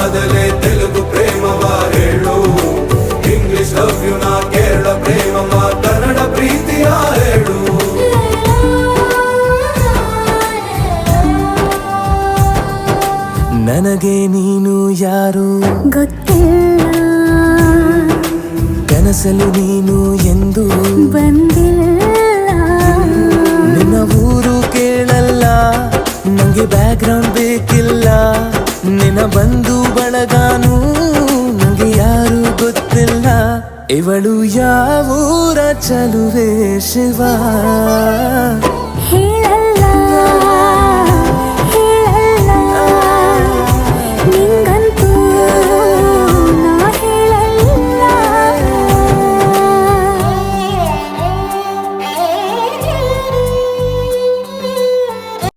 ಆದಲೆ ತೆಲುಗು ಪ್ರೇಮವ ಹೇಳು, English love you ನಾ ಕೇರಳ ಪ್ರೇಮವ ಕನ್ನಡ ಪ್ರೀತಿಯ ಹೇಳು. ನನಗೆ ನೀನು ಯಾರು ಗೊತ್ತಿಲ್ಲ, ಕನಸಲು ನೀನು ಎಂದು ಬಂದಿಲ್ಲ. ನಿನ್ನ ಊರು ಕೇಳಲ್ಲ, ನಂಗೆ ಬ್ಯಾಕ್ ಗ್ರೌಂಡ್ ಬೇಕಿಲ್ಲ. ನಿನ್ನ ಬಂಧು ಬಳಗಾನು ನಂಗೆ ಯಾರು ಗೊತ್ತಿಲ್ಲ. ಇವಳು ಯಾವೂರ ಚಲುವೆ ಶಿವ ಹೇಳ